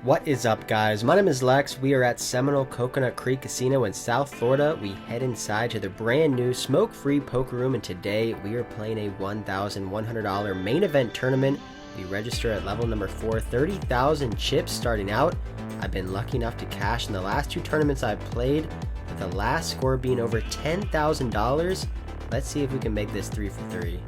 What is up, guys? My name is Lex. We are at Seminole Coconut Creek Casino in South Florida. We head inside to the brand new smoke-free poker room, and today we are playing a $1,100 main event tournament. We register at level number 4, 30,000 chips starting out. I've been lucky enough to cash in the last two tournaments I've played, with the last score being over $10,000. Let's see if we can make this 3 for 3.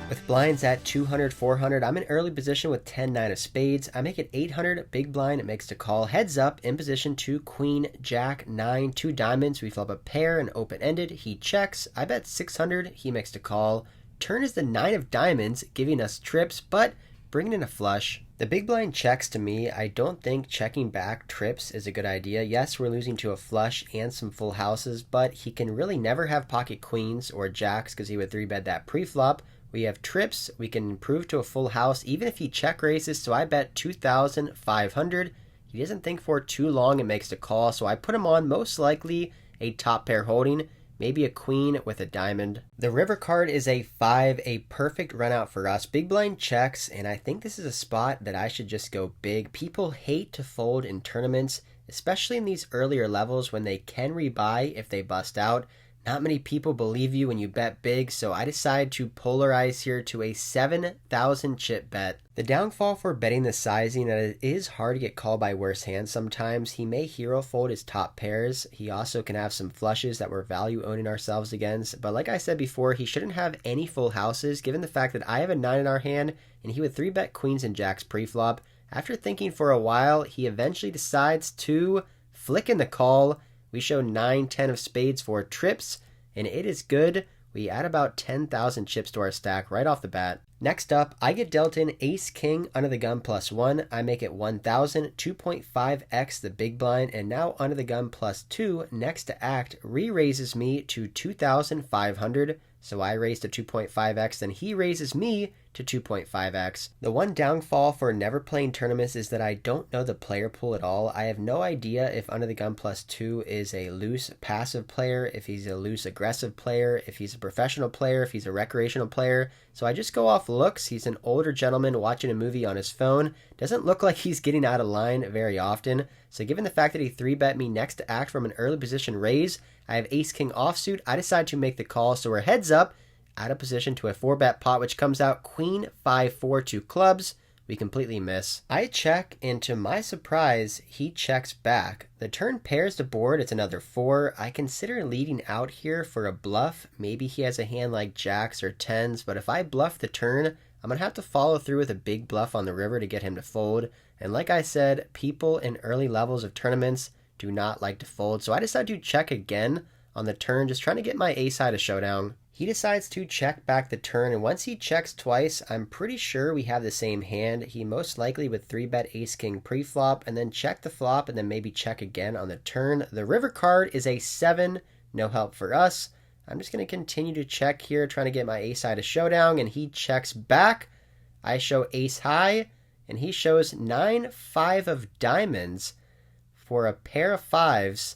With blinds at 200, 400, I'm in early position with 10, 9 of spades. I make it 800, big blind, it makes the call. Heads up, in position 2, queen, jack, 9, 2 diamonds. We flip a pair and open-ended. He checks. I bet 600, he makes the call. Turn is the 9 of diamonds, giving us trips, but bringing in a flush. The big blind checks to me. I don't think checking back trips is a good idea. Yes, we're losing to a flush and some full houses, but he can really never have pocket queens or jacks because he would 3-bet that pre-flop. We have trips, we can improve to a full house even if he check raises, so I bet 2,500. He doesn't think for too long and makes the call, so I put him on most likely a top pair holding, maybe a queen with a diamond. The river card is a 5, a perfect run out for us. Big blind checks, and I think this is a spot that I should just go big. People hate to fold in tournaments, especially in these earlier levels when they can rebuy if they bust out. Not many people believe you when you bet big, so I decide to polarize here to a 7,000 chip bet. The downfall for betting the sizing that it is hard to get called by worse hands sometimes. He may hero fold his top pairs. He also can have some flushes that we're value owning ourselves against. But like I said before, he shouldn't have any full houses given the fact that I have a 9 in our hand and he would 3-bet queens and jacks pre-flop. After thinking for a while, he eventually decides to flick in the call. We show 9, 10 of spades for trips, and it is good. We add about 10,000 chips to our stack right off the bat. Next up, I get dealt in ace king under the gun +1. I make it 1,000, 2.5x the big blind, and now under the gun +2 next to act re-raises me to 2,500. So I raise to 2.5x, then he raises me to 2.5x. The one downfall for never playing tournaments is that I don't know the player pool at all. I have no idea if under the gun +2 is a loose passive player, if he's a loose aggressive player, if he's a professional player, if he's a recreational player. So I just go off looks. He's an older gentleman watching a movie on his phone. Doesn't look like he's getting out of line very often. So given the fact that he 3-bet me next to act from an early position raise, I have ace king offsuit. I decide to make the call, so we're heads up, out of position to a 4-bet pot, which comes out queen 5-4 2 clubs. We completely miss. I check, and to my surprise, he checks back. The turn pairs the board. It's another 4. I consider leading out here for a bluff. Maybe he has a hand like jacks or 10s, but if I bluff the turn, I'm going to have to follow through with a big bluff on the river to get him to fold. And like I said, people in early levels of tournaments do not like to fold, so I decide to check again on the turn, just trying to get my ace high to showdown. He decides to check back the turn, and once he checks twice, I'm pretty sure we have the same hand. He most likely would 3-bet ace king pre-flop and then check the flop and then maybe check again on the turn. The river card is a 7, no help for us. I'm just going to continue to check here, trying to get my ace high to showdown, and he checks back. I show ace high, and he shows 9, 5 of diamonds for a pair of 5s.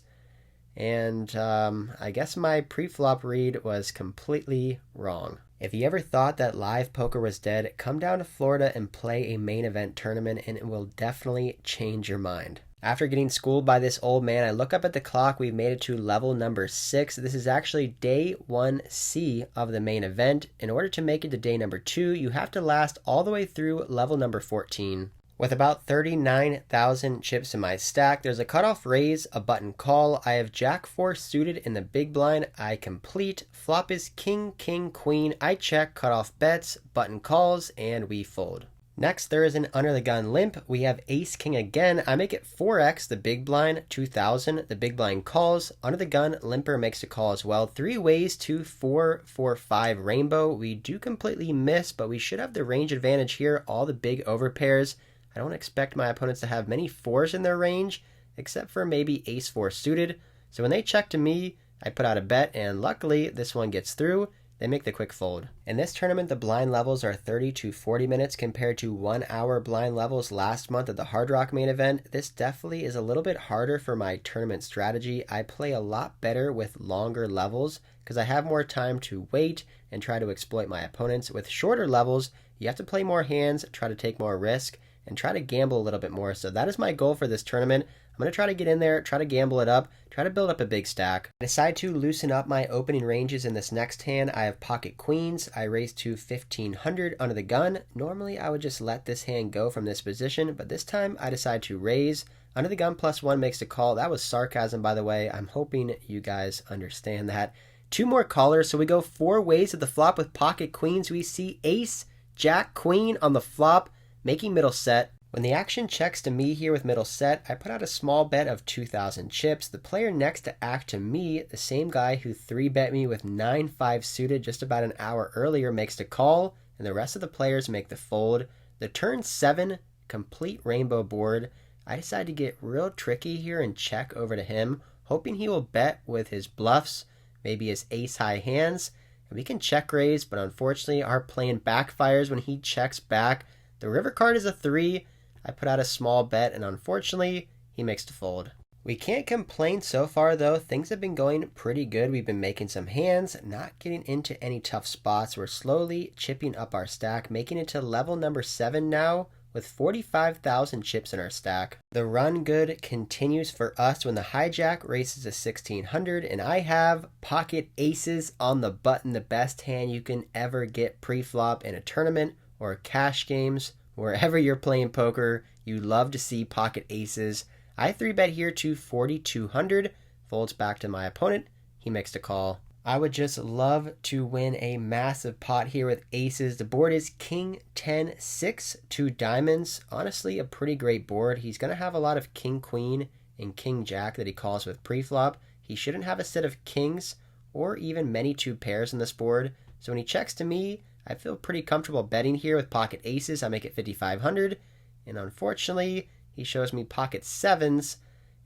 And I guess my pre-flop read was completely wrong. If you ever thought that live poker was dead, come down to Florida and play a main event tournament and it will definitely change your mind. After getting schooled by this old man, I look up at the clock. We've made it to level number 6. This is actually day 1C of the main event. In order to make it to day number 2, you have to last all the way through level number 14. With about 39,000 chips in my stack, there's a cutoff raise, a button call. I have jack 4 suited in the big blind. I complete. Flop is king, king, queen. I check, cutoff bets, button calls, and we fold. Next, there is an under the gun limp. We have ace king again. I make it 4x the big blind, 2,000. The big blind calls. Under the gun, limper makes a call as well. 3 ways to 4, 4, 5 rainbow. We do completely miss, but we should have the range advantage here. All the big overpairs. I don't expect my opponents to have many 4s in their range, except for maybe ace 4 suited. So when they check to me, I put out a bet, and luckily this one gets through. they make the quick fold. In this tournament, the blind levels are 30 to 40 minutes compared to 1 hour blind levels last month at the Hard Rock main event. This definitely is a little bit harder for my tournament strategy. I play a lot better with longer levels because I have more time to wait and try to exploit my opponents. With shorter levels, you have to play more hands, try to take more risk, and try to gamble a little bit more. So that is my goal for this tournament. I'm going to try to get in there, try to gamble it up, try to build up a big stack. I decide to loosen up my opening ranges in this next hand. I have pocket queens. I raise to 1500 under the gun. Normally I would just let this hand go from this position, but this time I decide to raise. Under the gun +1 makes the call. That was sarcasm, by the way. I'm hoping you guys understand that. 2 more callers, so we go 4 ways at the flop with pocket queens. We see ace, jack, queen on the flop, making middle set. When the action checks to me here with middle set, I put out a small bet of 2,000 chips. The player next to act to me, the same guy who 3-bet me with 9-5 suited just about an hour earlier, makes the call, and the rest of the players make the fold. The turn 7, complete rainbow board. I decide to get real tricky here and check over to him, hoping he will bet with his bluffs, maybe his ace-high hands, and we can check raise, but unfortunately our plan backfires when he checks back. The river card is a 3. I put out a small bet, and unfortunately, he makes the fold. We can't complain so far, though. Things have been going pretty good. We've been making some hands, not getting into any tough spots. We're slowly chipping up our stack, making it to level number 7 now, with 45,000 chips in our stack. The run good continues for us when the hijack races to 1600, and I have pocket aces on the button, the best hand you can ever get pre-flop in a tournament or cash games. Wherever you're playing poker, you love to see pocket aces. I 3-bet here to 4,200, folds back to my opponent, he makes the call. I would just love to win a massive pot here with aces. The board is king, 10, 6, 2 diamonds. Honestly, a pretty great board. He's going to have a lot of king, queen, and king, jack that he calls with pre-flop. He shouldn't have a set of kings or even many 2 pairs in this board. So when he checks to me, I feel pretty comfortable betting here with pocket aces. I make it 5,500, and unfortunately, he shows me pocket 7s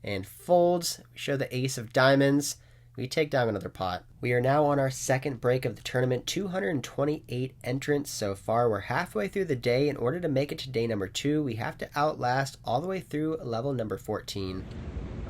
and folds. We show the ace of diamonds. We take down another pot. We are now on our second break of the tournament, 228 entrants so far. We're halfway through the day. In order to make it to day number 2, we have to outlast all the way through level number 14.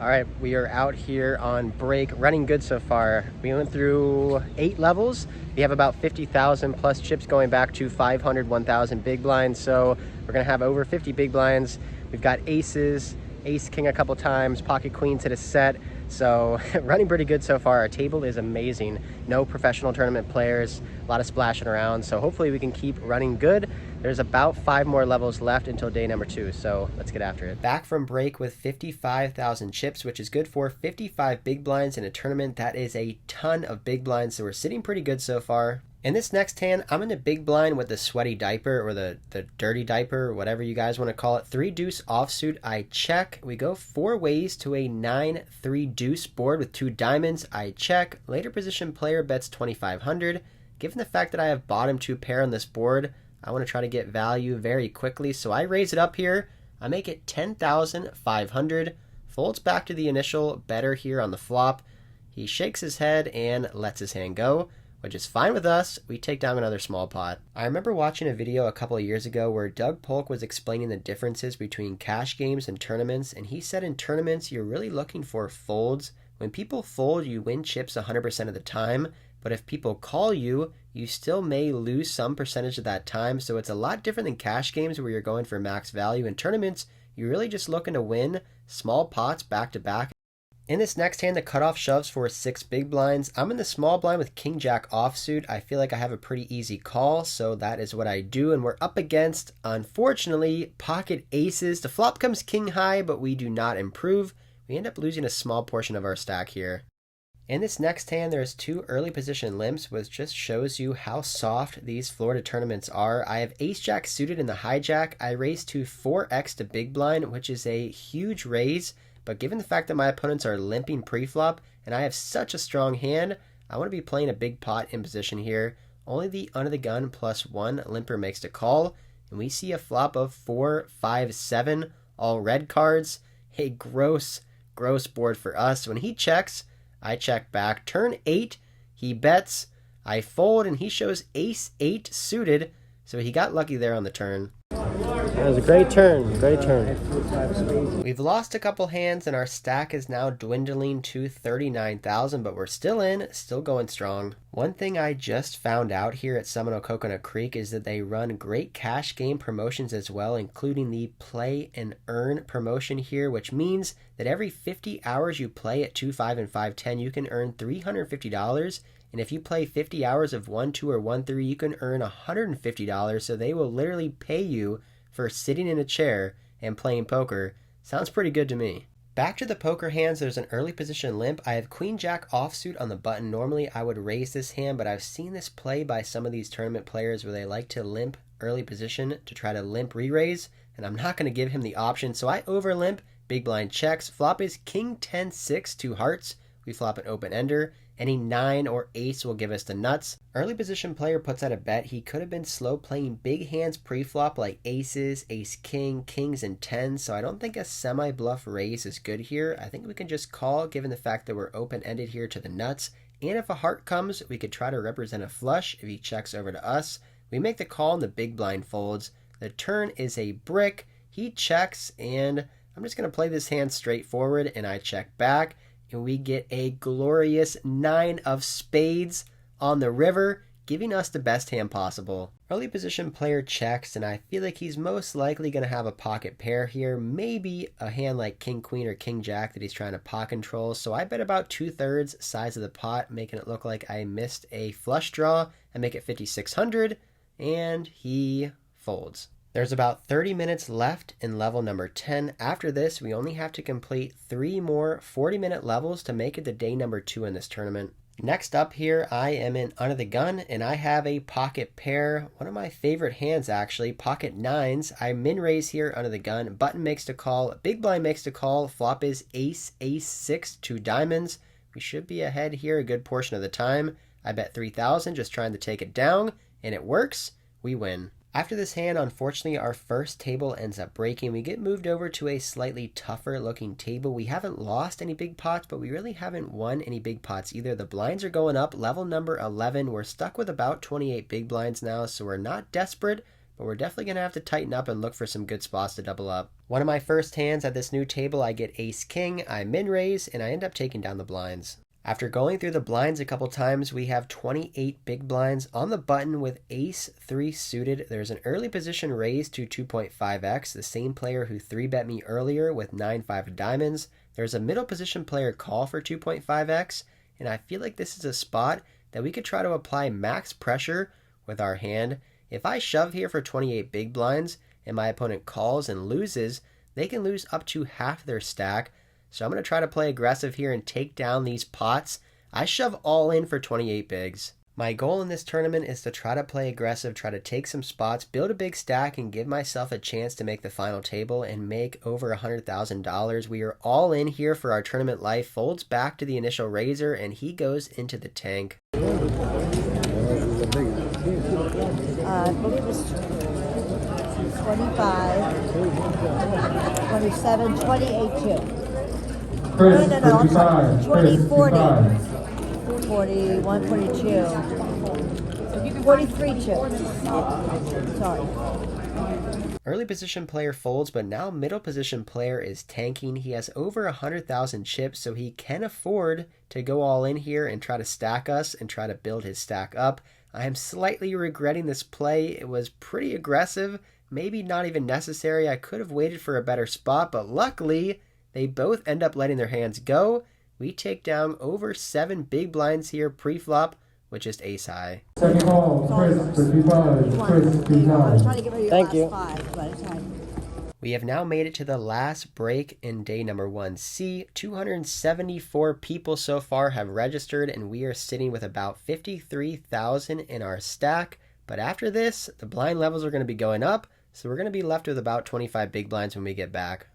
All right, we are out here on break, running good so far. We went through 8 levels. We have about 50,000 plus chips going back to 500, 1,000 big blinds. So we're gonna have over 50 big blinds. We've got aces, ace king a couple times, pocket queens hit a set. So running pretty good so far. Our table is amazing. No professional tournament players, a lot of splashing around. So hopefully we can keep running good. There's about 5 more levels left until day number 2. So let's get after it. Back from break with 55,000 chips, which is good for 55 big blinds in a tournament. That is a ton of big blinds. So we're sitting pretty good so far. In this next hand, I'm in a big blind with the sweaty diaper or the dirty diaper, whatever you guys want to call it. 3 deuce offsuit, I check. We go 4 ways to a 9-3 deuce board with 2 diamonds, I check. Later position player bets 2,500. Given the fact that I have bottom 2 pair on this board, I want to try to get value very quickly. So I raise it up here. I make it 10,500. Folds back to the initial better here on the flop. He shakes his head and lets his hand go, which is fine with us. We take down another small pot. I remember watching a video a couple of years ago where Doug Polk was explaining the differences between cash games and tournaments, and he said in tournaments, you're really looking for folds. When people fold, you win chips 100% of the time, but if people call you, you still may lose some percentage of that time, so it's a lot different than cash games where you're going for max value. In tournaments, you're really just looking to win small pots back to back. In this next hand, the cutoff shoves for 6 big blinds. I'm in the small blind with king jack offsuit. I feel like I have a pretty easy call, so that is what I do. And we're up against, unfortunately, pocket aces. The flop comes king high, but we do not improve. We end up losing a small portion of our stack here. In this next hand, there's 2 early position limps, which just shows you how soft these Florida tournaments are. I have ace jack suited in the hijack. I raise to 4x to big blind, which is a huge raise. But given the fact that my opponents are limping pre-flop and I have such a strong hand, I want to be playing a big pot in position here. Only the under the gun +1 limper makes the call, and we see a flop of 4, 5, 7, all red cards. A gross board for us. When he checks, I check back. Turn 8, he bets. I fold, and he shows ace-8 suited, so he got lucky there on the turn. That was a great turn, great turn. We've lost a couple hands, and our stack is now dwindling to 39,000, but we're still in, still going strong. One thing I just found out here at Seminole Coconut Creek is that they run great cash game promotions as well, including the Play and Earn promotion here, which means that every 50 hours you play at 2-5 and 5-10, you can earn $350. And if you play 50 hours of 1-2 or 1-3, you can earn $150. So they will literally pay you for sitting in a chair and playing poker. Sounds pretty good to me. Back to the poker hands, there's an early position limp. I have Queen Jack offsuit on the button. Normally I would raise this hand, but I've seen this play by some of these tournament players where they like to limp early position to try to limp re-raise, and I'm not going to give him the option, so I over limp. Big blind checks. Flop is King 10-6, 2 hearts. We flop an open ender. Any 9 or ace will give us the nuts. Early position player puts out a bet. He could have been slow playing big hands pre-flop like aces, ace-king, kings, and 10s, so I don't think a semi-bluff raise is good here. I think we can just call given the fact that we're open-ended here to the nuts. And if a heart comes, we could try to represent a flush if he checks over to us. We make the call and the big blind folds. The turn is a brick. He checks, and I'm just going to play this hand straightforward, and I check back. And we get a glorious 9 of spades on the river, giving us the best hand possible. Early position player checks, and I feel like he's most likely going to have a pocket pair here, maybe a hand like king queen or king jack that he's trying to pot control. So I bet about 2/3 size of the pot, making it look like I missed a flush draw and make it 5,600, and he folds. There's about 30 minutes left in level number 10. After this, we only have to complete 3 more 40-minute levels to make it to day number 2 in this tournament. Next up here, I am in Under the Gun, and I have a pocket pair. One of my favorite hands, actually, pocket 9s. I min-raise here under the gun. Button makes the call. Big blind makes the call. Flop is ace, ace-6, 2 diamonds. We should be ahead here a good portion of the time. I bet 3,000, just trying to take it down, and it works. We win. After this hand, unfortunately, our first table ends up breaking. We get moved over to a slightly tougher looking table. We haven't lost any big pots, but we really haven't won any big pots either. The blinds are going up. Level number 11. We're stuck with about 28 big blinds now, so we're not desperate, but we're definitely going to have to tighten up and look for some good spots to double up. One of my first hands at this new table, I get ace-king. I min-raise, and I end up taking down the blinds. After going through the blinds a couple times, we have 28 big blinds on the button with ace-3 suited. There's an early position raise to 2.5x, the same player who 3-bet me earlier with 9-5 of diamonds. There's a middle position player call for 2.5x, and I feel like this is a spot that we could try to apply max pressure with our hand. If I shove here for 28 big blinds and my opponent calls and loses, they can lose up to half their stack. So I'm going to try to play aggressive here and take down these pots. I shove all in for 28 bigs. My goal in this tournament is to try to play aggressive, try to take some spots, build a big stack, and give myself a chance to make the final table and make over $100,000. We are all in here for our tournament life. Folds back to the initial raiser, and he goes into the tank. I believe it's 25, 27, 28 too. Chris, No, I'm sorry. 55. 20, Chris, 40, 55. 41, 42, 43 too. Sorry. Early position player folds, but now middle position player is tanking. He has over 100,000 chips, so he can afford to go all in here and try to stack us and try to build his stack up. I am slightly regretting this play. It was pretty aggressive, maybe not even necessary. I could have waited for a better spot, but luckily they both end up letting their hands go. We take down over 7 big blinds here pre-flop with just ace high. Second call, Chris, 55. Chris, 55. I was trying to get rid of your Thank last you. 5, but it's fine. We have now made it to the last break in day number 1C. 274 people so far have registered, and we are sitting with about 53,000 in our stack. But after this, the blind levels are going to be going up, so we're going to be left with about 25 big blinds when we get back.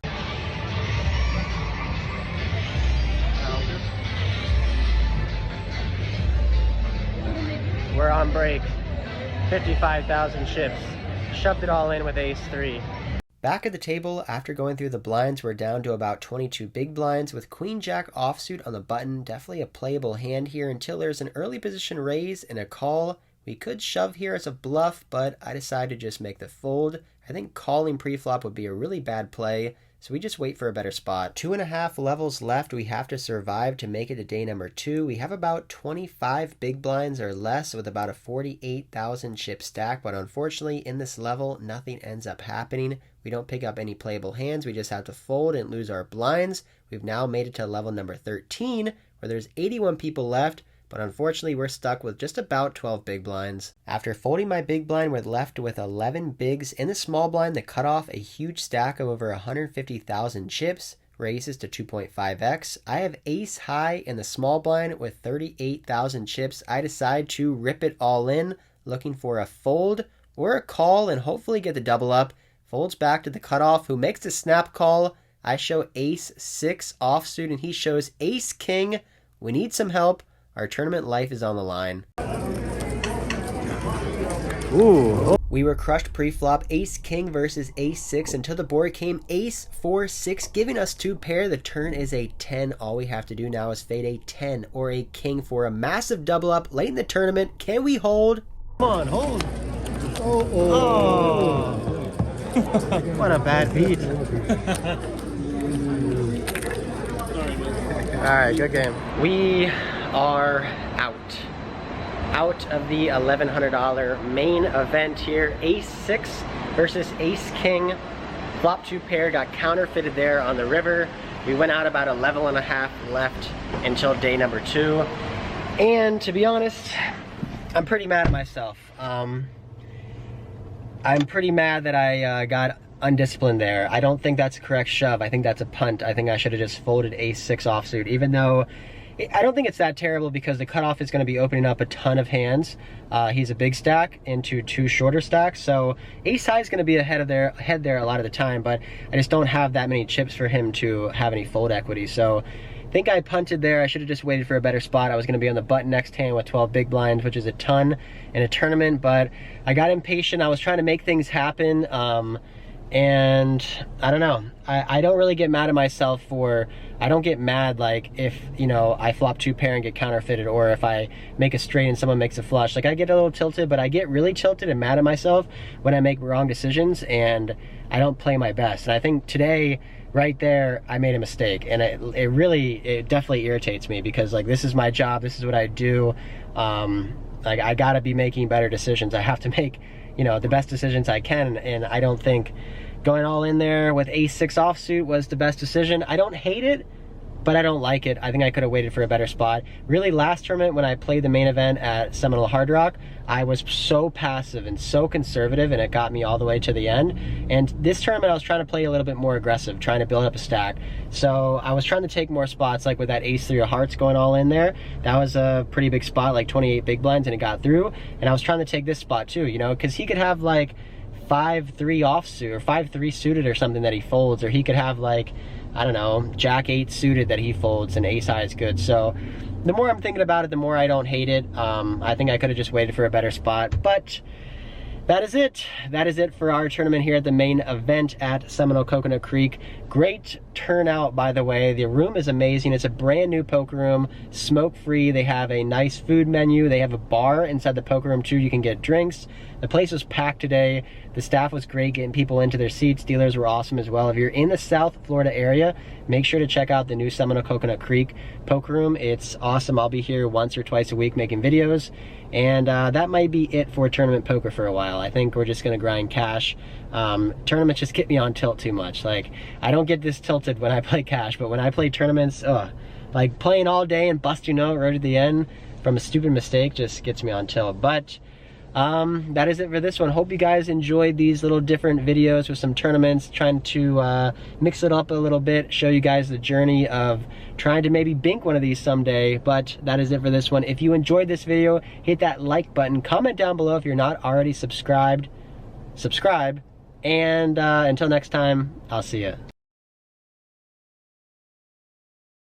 We're on break. 55,000 chips. Shoved it all in with ace-3. Back at the table, after going through the blinds, we're down to about 22 big blinds with Queen Jack offsuit on the button. Definitely a playable hand here until there's an early position raise and a call. We could shove here as a bluff, but I decided to just make the fold. I think calling pre-flop would be a really bad play, so we just wait for a better spot. 2.5 levels left. We have to survive to make it to day number 2. We have about 25 big blinds or less with about a 48,000 chip stack, but unfortunately in this level, nothing ends up happening. We don't pick up any playable hands. We just have to fold and lose our blinds. We've now made it to level number 13, where there's 81 people left, but unfortunately we're stuck with just about 12 big blinds. After folding my big blind, we're left with 11 bigs in the small blind that cut off a huge stack of over 150,000 chips, raises to 2.5x. I have ace high in the small blind with 38,000 chips. I decide to rip it all in, looking for a fold or a call and hopefully get the double up. Folds back to the cutoff, who makes the snap call. I show ace 6 offsuit and he shows ace king. We need some help. Our tournament life is on the line. Ooh. We were crushed pre-flop, ace king versus ace 6 until the board came ace 4 6, giving us 2 pair. The turn is a 10. All we have to do now is fade a 10 or a king for a massive double up late in the tournament. Can we hold? Come on, hold. Oh. What a bad beat. Alright, good game. We are out of the $1,100 main event here. Ace 6 versus ace king. Flop 2 pair got counterfeited there on the river. We went out about a level and a half left until day number 2. And to be honest, I'm pretty mad at myself. I'm pretty mad that I got undisciplined there. I don't think that's a correct shove. I think that's a punt. I think I should have just folded ace 6 offsuit, even though I don't think it's that terrible because the cutoff is going to be opening up a ton of hands. He's a big stack into 2 shorter stacks, so ace high is going to be ahead there a lot of the time, but I just don't have that many chips for him to have any fold equity. So I think I punted there. I should have just waited for a better spot. I was going to be on the button next hand with 12 big blinds, which is a ton in a tournament, but I got impatient. I was trying to make things happen. And I don't know, I don't really get mad at myself for, I don't get mad like if, you know, I flop 2 pair and get counterfeited, or if I make a straight and someone makes a flush. Like, I get a little tilted, but I get really tilted and mad at myself when I make wrong decisions and I don't play my best. And I think today, right there, I made a mistake, and it definitely irritates me because, like, this is my job, this is what I do. Like, I gotta be making better decisions. I have to make, you know, the best decisions I can, and I don't think going all in there with ace 6 offsuit was the best decision. I don't hate it, but I don't like it. I think I could have waited for a better spot. Really, last tournament when I played the main event at Seminole Hard Rock, I was so passive and so conservative, and it got me all the way to the end. And this tournament I was trying to play a little bit more aggressive, trying to build up a stack. So I was trying to take more spots, like with that ace 3 of hearts going all in there. That was a pretty big spot, like 28 big blinds, and it got through. And I was trying to take this spot too, you know, because he could have like 5-3 offsuit or 5-3 suited or something that he folds, or he could have like, I don't know, jack 8 suited that he folds, and ace high is good. So the more I'm thinking about it, the more I don't hate it. I think I could have just waited for a better spot, but that is it. That is it for our tournament here at the main event at Seminole Coconut Creek. Great turnout, by the way. The room is amazing. It's a brand new poker room, smoke-free. They have a nice food menu. They have a bar inside the poker room too. You can get drinks. The place was packed today. The staff was great getting people into their seats. Dealers were awesome as well. If you're in the South Florida area, make sure to check out the new Seminole Coconut Creek poker room. It's awesome. I'll be here once or twice a week making videos. And that might be it for tournament poker for a while. I think we're just gonna grind cash. Tournaments just get me on tilt too much. Like, I don't get this tilted when I play cash, but when I play tournaments, like playing all day and busting out right at the end from a stupid mistake just gets me on tilt. But that is it for this one. Hope you guys enjoyed these little different videos with some tournaments, trying to mix it up a little bit, show you guys the journey of trying to maybe bink one of these someday. But that is it for this one. If you enjoyed this video, hit that like button, comment down below if you're not already subscribed, subscribe, and until next time, I'll see ya.